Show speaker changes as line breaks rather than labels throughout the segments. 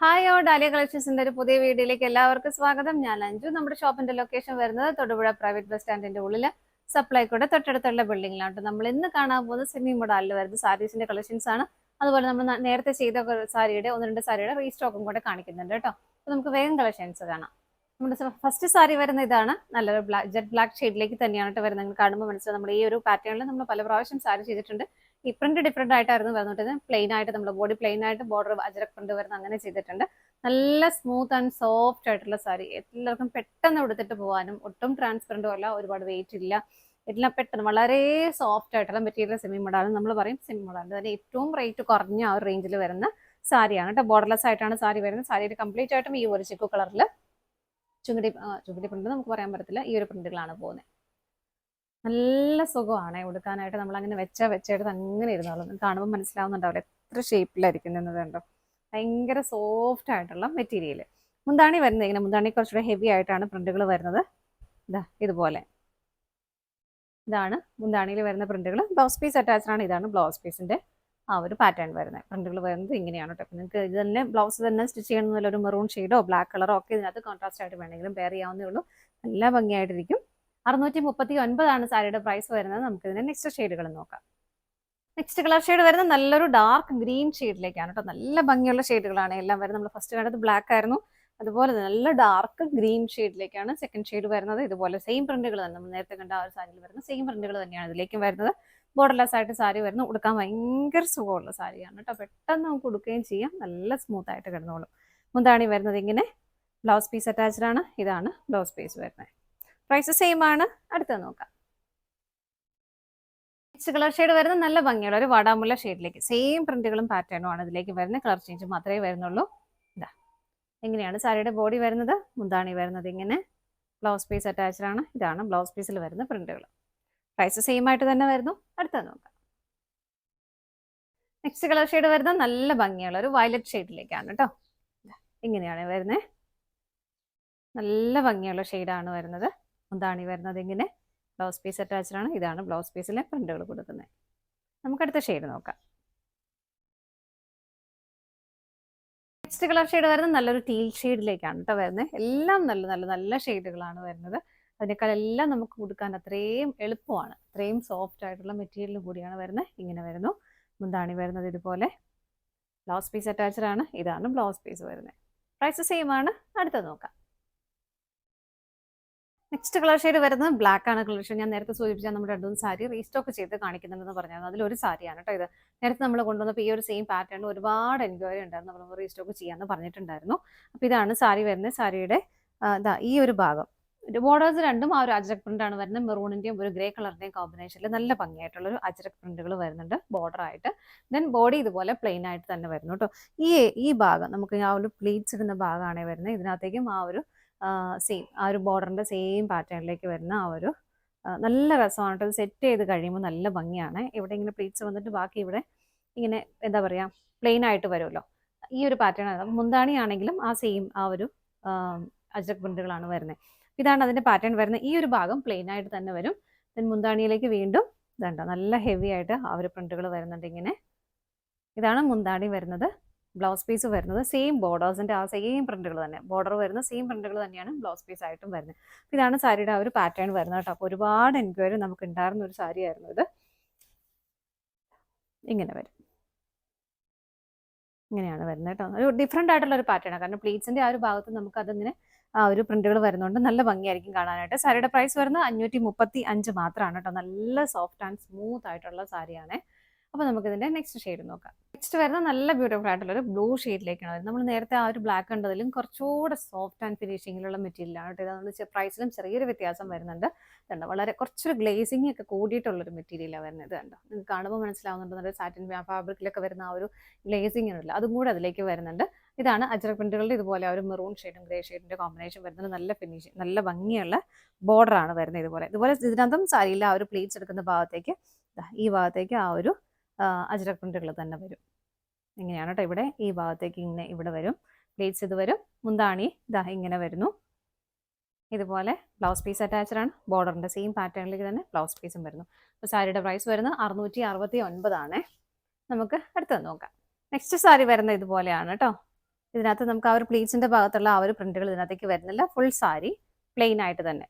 Hi ഓ dahlia കളക്ഷൻസിന്റെ ഒരു പുതിയ വീഡിയോയിലേക്ക് എല്ലാവർക്കും സ്വാഗതം. ഞാൻ അഞ്ജു. നമ്മുടെ ഷോപ്പിന്റെ ലൊക്കേഷൻ വരുന്നത് തൊടുപുഴ പ്രൈവറ്റ് ബസ് സ്റ്റാൻഡിന്റെ ഉള്ളിൽ സപ്ലൈക്കോടെ തൊട്ടടുത്തുള്ള ബിൽഡിംഗിലാണ്. നമ്മൾ ഇന്ന് കാണാൻ പോകുന്നത് സെമി മോഡലിൽ വരുന്ന സാരീസിന്റെ കളക്ഷൻസ് ആണ്. അതുപോലെ നമ്മൾ നേരത്തെ ചെയ്ത സാരിയുടെ ഒന്ന് രണ്ട് സാരിയുടെ റീസ്റ്റോക്കും കൂടെ കാണിക്കുന്നുണ്ട് കേട്ടോ. അപ്പൊ നമുക്ക് വേഗം കളക്ഷൻസ് കാണാം. നമ്മുടെ ഫസ്റ്റ് സാരി വരുന്ന ഇതാണ്. നല്ലൊരു ജെറ്റ് ബ്ലാക്ക് ഷെയ്ഡിലേക്ക് തന്നെയാണ് കേട്ടോ വരുന്നത്. നിങ്ങൾ കാണുമ്പോൾ മനസ്സിലാവും നമ്മൾ ഈ ഒരു പാറ്റേണിൽ നമ്മൾ പല പ്രാവശ്യം സാരി ചെയ്തിട്ടുണ്ട്. ഈ പ്രിന്റ് ഡിഫറെന്റ് ആയിട്ടായിരുന്നു വരുന്നത്. പ്ലെയിൻ ആയിട്ട് നമ്മുടെ ബോഡി പ്ലെയിൻ ആയിട്ട് ബോർഡർ അജരക് പ്രിന്റ് വരുന്ന അങ്ങനെ ചെയ്തിട്ടുണ്ട്. നല്ല സ്മൂത്ത് ആൻഡ് സോഫ്റ്റ് ആയിട്ടുള്ള സാരി, എല്ലാവർക്കും പെട്ടെന്ന് എടുത്തിട്ട് പോകാനും ഒട്ടും ട്രാൻസ്പെറന്റും അല്ല, ഒരുപാട് വെയിറ്റ് ഇല്ല, എല്ലാം പെട്ടെന്ന് വളരെ സോഫ്റ്റ് ആയിട്ടുള്ള മെറ്റീരിയൽ സെമി മോഡാണ്. നമ്മൾ പറയും സെമി മോഡാണ്. അതിന് ഏറ്റവും റേറ്റ് കുറഞ്ഞ ആ ഒരു റേഞ്ചിൽ വരുന്ന സാരിയാണ് കേട്ടോ. ബോർഡർലെസ് ആയിട്ടാണ് സാരി വരുന്നത്. സാരിയുടെ കംപ്ലീറ്റ് ആയിട്ടും ഈ ഒരു ചിക്കു കളറിൽ ചുങ്കടി പ്രിന്റ് നമുക്ക് പറയാൻ പറ്റത്തില്ല, ഈ ഒരു പ്രിന്റുകളാണ് പോകുന്നത്. നല്ല സുഖമാണ് ഉടുക്കാനായിട്ട്. നമ്മൾ അങ്ങനെ വെച്ചെടുത്ത് അങ്ങനെ ഇരുന്നോളും. കാണുമ്പോൾ മനസ്സിലാവുന്നുണ്ടാവില്ല എത്ര ഷേപ്പിലായിരിക്കുന്നത് കണ്ടോ. ഭയങ്കര സോഫ്റ്റ് ആയിട്ടുള്ള മെറ്റീരിയൽ. മുന്താണി വരുന്നത് ഇങ്ങനെ, മുന്താണി കുറച്ചുകൂടെ ഹെവി ആയിട്ടാണ് പ്രിന്റുകൾ വരുന്നത്. ഇതാ ഇതുപോലെ ഇതാണ് മുന്താണിയിൽ വരുന്ന പ്രിന്റുകൾ. ബ്ലൗസ് പീസ് അറ്റാച്ച്ഡ് ആണ്. ഇതാണ് ബ്ലൗസ് പീസിന്റെ ആ ഒരു പാറ്റേൺ വരുന്നത്. പ്രിന്റുകൾ വരുന്നത് ഇങ്ങനെയാണ് കേട്ടോ. നിങ്ങൾക്ക് ഇത് തന്നെ ബ്ലൗസ് തന്നെ സ്റ്റിച്ച് ചെയ്യണമെന്നുള്ള ഒരു മെറൂൺ ഷെയ്ഡോ ബ്ലാക്ക് കളറോ ഒക്കെ ഇതിനകത്ത് കോൺട്രാസ്റ്റ് ആയിട്ട് വേണമെങ്കിലും പെയർ ചെയ്യാവുന്നേ ഉള്ളൂ. നല്ല ഭംഗിയായിട്ടിരിക്കും. 639 സാരിയുടെ പ്രൈസ് വരുന്നത്. നമുക്ക് ഇതിന്റെ നെക്സ്റ്റ് ഷെയ്ഡുകൾ നോക്കാം. നെക്സ്റ്റ് കളർ ഷെയ്ഡ് വരുന്നത് നല്ലൊരു ഡാർക്ക് ഗ്രീൻ ഷെയ്ഡിലേക്കാണ് കേട്ടോ. നല്ല ഭംഗിയുള്ള ഷെയ്ഡുകളാണ് എല്ലാം വരുന്നത്. നമ്മൾ ഫസ്റ്റ് കണ്ടത് ബ്ലാക്ക് ആയിരുന്നു, അതുപോലെ നല്ല ഡാർക്ക് ഗ്രീൻ ഷെയ്ഡിലേക്കാണ് സെക്കൻഡ് ഷെയ്ഡ് വരുന്നത്. ഇതുപോലെ സെയിം പ്രിന്റുകൾ തന്നെ നമ്മൾ നേരത്തെ കണ്ട ആ ഒരു സാരിയിൽ വരുന്ന സെയിം പ്രിന്റുകൾ തന്നെയാണ് ഇതിലേക്കും വരുന്നത്. ബോർഡർലെസ് ആയിട്ട് സാരി വരുന്നു. ഉടുക്കാൻ ഭയങ്കര സുഖമുള്ള സാരിയാണ് കേട്ടോ. പെട്ടെന്ന് നമുക്ക് ഉടുക്കുകയും ചെയ്യാം. നല്ല സ്മൂത്ത് ആയിട്ട് കിടന്നോളും. മുന്താണി വരുന്നത് ഇങ്ങനെ, ബ്ലൗസ് പീസ് അറ്റാച്ച്ഡ് ആണ്. ഇതാണ് ബ്ലൗസ് പീസ് വരുന്നത്. പ്രൈസ് സെയിം ആണ്. അടുത്തത് നോക്കാം. നെക്സ്റ്റ് കളർ ഷെയ്ഡ് വരുന്നത് നല്ല ഭംഗിയുള്ള ഒരു വാടാമുല്ല ഷെയ്ഡിലേക്ക് സെയിം പ്രിന്റുകളും പാറ്റേണും ആണ് ഇതിലേക്ക് വരുന്നത്. കളർ ചേഞ്ച് മാത്രമേ വരുന്നുള്ളൂ. ഇതാ എങ്ങനെയാണ് സാരിയുടെ ബോഡി വരുന്നത്. മുന്താണി വരുന്നത് ഇങ്ങനെ, ബ്ലൗസ് പീസ് അറ്റാച്ച്ഡ് ആണ്. ഇതാണ് ബ്ലൗസ് പീസിൽ വരുന്ന പ്രിന്റുകൾ. പ്രൈസ് സെയിം ആയിട്ട് തന്നെ വരുന്നു. അടുത്തത് നോക്കാം. നെക്സ്റ്റ് കളർ ഷെയ്ഡ് വരുന്നത് നല്ല ഭംഗിയുള്ള ഒരു വയലറ്റ് ഷെയ്ഡിലേക്കാണ് കേട്ടോ. ഇങ്ങനെയാണ് വരുന്നത്. നല്ല ഭംഗിയുള്ള ഷെയ്ഡാണ് വരുന്നത്. മുന്താണി വരുന്നത് ഇങ്ങനെ, ബ്ലൗസ് പീസ് അറ്റാച്ച്ഡ് ആണ്. ഇതാണ് ബ്ലൗസ് പീസിലെ പ്രിന്റുകൾ കൊടുക്കുന്നത്. നമുക്ക് അടുത്ത ഷെയ്ഡ് നോക്കാം. നെക്സ്റ്റ് കളർ ഷെയ്ഡ് വരുന്നത് നല്ലൊരു ടീൽ ഷെയ്ഡിലേക്കാണ് കേട്ടോ വരുന്നത്. എല്ലാം നല്ല നല്ല നല്ല ഷെയ്ഡുകളാണ് വരുന്നത്. അതിനേക്കാൾ എല്ലാം നമുക്ക് കൊടുക്കാൻ അത്രയും എളുപ്പമാണ്. അത്രയും സോഫ്റ്റ് ആയിട്ടുള്ള മെറ്റീരിയലും കൂടിയാണ് വരുന്നത്. ഇങ്ങനെ വരുന്നു. മുന്താണി വരുന്നത് ഇതുപോലെ, ബ്ലൗസ് പീസ് അറ്റാച്ച്ഡ് ആണ്. ഇതാണ് ബ്ലൗസ് പീസ് വരുന്നത്. പ്രൈസ് സെയിം ആണ്. അടുത്തത് നോക്കാം. നെക്സ്റ്റ് കളർ ഷെയ്ഡ് വരുന്നത് ബ്ലാക്ക് ആണ് കളർ ഷെയ്ഡ്. ഞാൻ നേരത്തെ സൂചിപ്പിച്ചാൽ നമ്മുടെ രണ്ടു സാരി റീസ്റ്റോക്ക് ചെയ്ത് കാണിക്കുന്നുണ്ടെന്ന് പറഞ്ഞായിരുന്നു. അതിലൊരു സാരിയാണ് കേട്ടോ ഇത്. നേരത്തെ നമ്മൾ കൊണ്ടുവന്നപ്പോൾ ഈ ഒരു സെയിം പാറ്റേൺ ഒരുപാട് എൻക്വയറി ഉണ്ടായിരുന്നു. നമ്മൾ റീസ്റ്റോക്ക് ചെയ്യാമെന്ന് പറഞ്ഞിട്ടുണ്ടായിരുന്നു. അപ്പോൾ ഇതാണ് സാരി വരുന്നത്. സാരിയുടെ ഈ ഒരു ഭാഗം ബോർഡേഴ്സ് രണ്ടും ആ ഒരു അജ്രക് പ്രിന്റ് ആണ് വരുന്നത്. മെറൂണിന്റെയും ഒരു ഗ്രേ കളറിന്റെയും കോമ്പിനേഷനിൽ നല്ല ഭംഗിയായിട്ടുള്ള ഒരു അജ്രക് പ്രിന്റുകൾ വരുന്നുണ്ട് ബോർഡർ ആയിട്ട്. ദെൻ ബോഡി ഇതുപോലെ പ്ലെയിൻ ആയിട്ട് തന്നെ വരുന്നു കേട്ടോ. ഈ ഭാഗം നമുക്ക് ആ ഒരു പ്ലീറ്റ്സ് ഇടുന്ന ഭാഗമാണ് വരുന്നത്. ഇതിനകത്തേക്കും ആ ഒരു സെയിം ആ ഒരു ബോർഡറിന്റെ സെയിം പാറ്റേണിലേക്ക് വരുന്ന ആ ഒരു നല്ല രസമാണ് കേട്ടോ. സെറ്റ് ചെയ്ത് കഴിയുമ്പോൾ നല്ല ഭംഗിയാണ്. ഇവിടെ ഇങ്ങനെ പ്ലീറ്റ്സ് വന്നിട്ട് ബാക്കി ഇവിടെ ഇങ്ങനെ എന്താ പറയുക പ്ലെയിൻ ആയിട്ട് വരുമല്ലോ. ഈ ഒരു പാറ്റേൺ ആണ്. മുന്താണി ആണെങ്കിലും ആ സെയിം ആ ഒരു അജ്രക് പ്രിന്റുകളാണ് വരുന്നത്. ഇതാണ് അതിന്റെ പാറ്റേൺ വരുന്നത്. ഈ ഒരു ഭാഗം പ്ലെയിൻ ആയിട്ട് തന്നെ വരും. ദെൻ മുന്താണിയിലേക്ക് വീണ്ടും ഇതുണ്ടോ നല്ല ഹെവി ആയിട്ട് ആ ഒരു പ്രിന്റുകൾ വരുന്നുണ്ട് ഇങ്ങനെ. ഇതാണ് മുന്താണി വരുന്നത്. ബ്ലൗസ് പീസ് വരുന്നത് സെയിം ബോർഡേഴ്സിന്റെ ആ സെയിം പ്രിന്റുകൾ തന്നെ, ബോർഡർ വരുന്ന സെയിം പ്രിന്റുകൾ തന്നെയാണ് ബ്ലൗസ് പീസ് ആയിട്ടും വരുന്നത്. ഇതാണ് സാരിയുടെ ആ ഒരു പാറ്റേൺ വരുന്നത് കേട്ടോ. അപ്പോൾ ഒരുപാട് എൻക്വയറി നമുക്ക് ഉണ്ടായിരുന്ന ഒരു സാരി ആയിരുന്നു ഇത്. ഇങ്ങനെ വരും. ഇങ്ങനെയാണ് വരുന്നത് കേട്ടോ. ഒരു ഡിഫറെന്റ് ആയിട്ടുള്ള ഒരു പാറ്റേൺ ആണ്. കാരണം പ്ലീറ്റ്സിന്റെ ആ ഒരു ഭാഗത്ത് നമുക്ക് അതിങ്ങനെ ആ ഒരു പ്രിന്റുകൾ വരുന്നുണ്ട്. നല്ല ഭംഗിയായിരിക്കും കാണാനായിട്ട്. സാരിയുടെ പ്രൈസ് വരുന്നത് 535 മാത്രമാണ് കേട്ടോ. നല്ല സോഫ്റ്റ് ആൻഡ് സ്മൂത്ത് ആയിട്ടുള്ള സാരിയാണ്. അപ്പോൾ നമുക്ക് ഇതിന്റെ നെക്സ്റ്റ് ഷെയ്ഡ് നോക്കാം. നെക്സ്റ്റ് വരുന്നത് നല്ല ബ്യൂട്ടിഫുൾ ആയിട്ടുള്ള ഒരു ബ്ലൂ ഷെയ്ഡിലേക്കാണ് വരുന്നത്. നമ്മൾ നേരത്തെ ആ ഒരു ബ്ലാക്ക് കണ്ടതിലും കുറച്ചുകൂടെ സോഫ്റ്റ് ആൻഡ് ഫിനിഷിങ്ങിലുള്ള മെറ്റീരിയലാണ് കേട്ടോ. ഇതാണ് പ്രൈസിലും ചെറിയൊരു വ്യത്യാസം വരുന്നുണ്ട്. ഇതുണ്ട് വളരെ കുറച്ചൊരു ഗ്ലേസിംഗ് ഒക്കെ കൂടിയിട്ടുള്ളൊരു മെറ്റീരിയലാണ് വരുന്നത്. ഇത് കണ്ടോ, നിങ്ങൾക്ക് കാണുമ്പോൾ മനസ്സിലാവുന്നുണ്ട്. നല്ല സാറ്റിൻ ഫാബ്രിക്കിലൊക്കെ വരുന്ന ആ ഒരു ഗ്ലേസിംഗ് ഉണ്ടല്ലോ, അതും കൂടെ അതിലേക്ക് വരുന്നുണ്ട്. ഇതാണ് അജ്രക് പ്രിന്റുകളുടെ ഇതുപോലെ ആ ഒരു മെറൂൺ ഷെയ്ഡും ഗ്രേ ഷെയ്ഡിന്റെ കോമ്പിനേഷൻ വരുന്നത്. നല്ല ഫിനിഷിങ് നല്ല ഭംഗിയുള്ള ബോർഡർ ആണ് വരുന്നത്. ഇതുപോലെ ഇതിനകത്തും സാരിയില്ല ആ ഒരു പ്ലീറ്റ്സ് എടുക്കുന്ന ഭാഗത്തേക്ക് ഈ ഭാഗത്തേക്ക് ആ ഒരു അജ്രക് പ്രിന്റുകൾ തന്നെ വരും. ഇങ്ങനെയാണ് കേട്ടോ. ഇവിടെ ഈ ഭാഗത്തേക്ക് ഇങ്ങനെ ഇവിടെ വരും പ്ലീറ്റ്സ്. ഇത് വരും. മുന്താണി ഇങ്ങനെ വരുന്നു. ഇതുപോലെ ബ്ലൗസ് പീസ് അറ്റാച്ച്ഡ് ആണ്. ബോർഡറിന്റെ സെയിം പാറ്റേണിലേക്ക് തന്നെ ബ്ലൗസ് പീസും വരുന്നു. അപ്പോൾ സാരിയുടെ പ്രൈസ് വരുന്നത് 669 ആണ്. നമുക്ക് അടുത്തത് നോക്കാം. നെക്സ്റ്റ് സാരി വരുന്നത് ഇതുപോലെയാണ് കേട്ടോ. ഇതിനകത്ത് നമുക്ക് ആ ഒരു പ്ലീറ്റ്സിന്റെ ഭാഗത്തുള്ള ആ ഒരു പ്രിന്റുകൾ ഇതിനകത്തേക്ക് വരുന്നില്ല. ഫുൾ സാരി പ്ലെയിൻ ആയിട്ട് തന്നെ,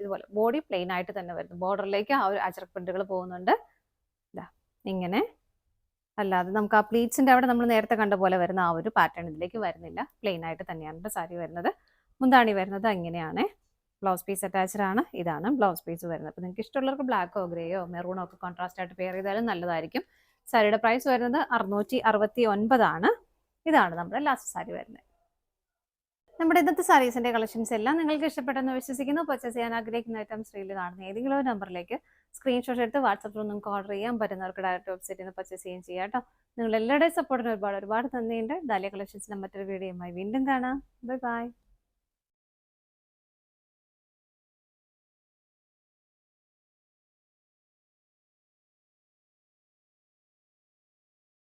ഇതുപോലെ ബോഡി പ്ലെയിൻ ആയിട്ട് തന്നെ വരുന്നു. ബോർഡറിലേക്ക് ആ ഒരു അജറക് പ്രിന്റുകൾ പോകുന്നുണ്ട്. ഇങ്ങനെ അല്ലാതെ നമുക്ക് ആ പ്ലീറ്റ്സിന്റെ അവിടെ നമ്മൾ നേരത്തെ കണ്ട പോലെ വരുന്ന ആ ഒരു പാറ്റേൺ ഇതിലേക്ക് വരുന്നില്ല. പ്ലെയിൻ ആയിട്ട് തന്നെയാണ് സാരി വരുന്നത്. മുന്താണി വരുന്നത് അങ്ങനെയാണ്. ബ്ലൗസ് പീസ് അറ്റാച്ച്ഡ് ആണ്. ഇതാണ് ബ്ലൗസ് പീസ് വരുന്നത്. അപ്പോൾ നിങ്ങൾക്ക് ഇഷ്ടമുള്ളവർക്ക് ബ്ലാക്കോ ഗ്രേയോ മെറൂണോ ഒക്കെ കോൺട്രാസ്റ്റ് ആയിട്ട് പെയർ ചെയ്താലും നല്ലതായിരിക്കും. സാരിയുടെ പ്രൈസ് വരുന്നത് 669 ആണ്. ഇതാണ് നമ്മുടെ ലാസ്റ്റ് സാരി വരുന്നത്. നമ്മുടെ ഇന്നത്തെ സാരീസിന്റെ കളക്ഷൻസ് എല്ലാം നിങ്ങൾക്ക് ഇഷ്ടപ്പെട്ടെന്ന് വിശ്വസിക്കുന്നു. പർച്ചേസ് ചെയ്യാൻ ആഗ്രഹിക്കുന്ന ഐറ്റംസ് സ്ക്രീനിൽ കാണുന്ന ഏതെങ്കിലും ഒരു നമ്പറിലേക്ക് സ്ക്രീൻഷോട്ട് എടുത്ത് വാട്സപ്പിൽ നിങ്ങൾക്ക് ഓർഡർ ചെയ്യാൻ പറ്റുന്നവർക്ക് ഡയറക്റ്റ് വെബ്സൈറ്റിൽ നിന്ന് പർച്ചേസ് ചെയ്യുകയും ചെയ്യാം കേട്ടോ. നിങ്ങൾ എല്ലാവരുടെയും സപ്പോർട്ടിന് ഒരുപാട് നന്ദിയുണ്ട്. ഡാലിയ കളക്ഷൻസിന്റെ മറ്റൊരു വീഡിയോയുമായി വീണ്ടും കാണാം. Bye bye.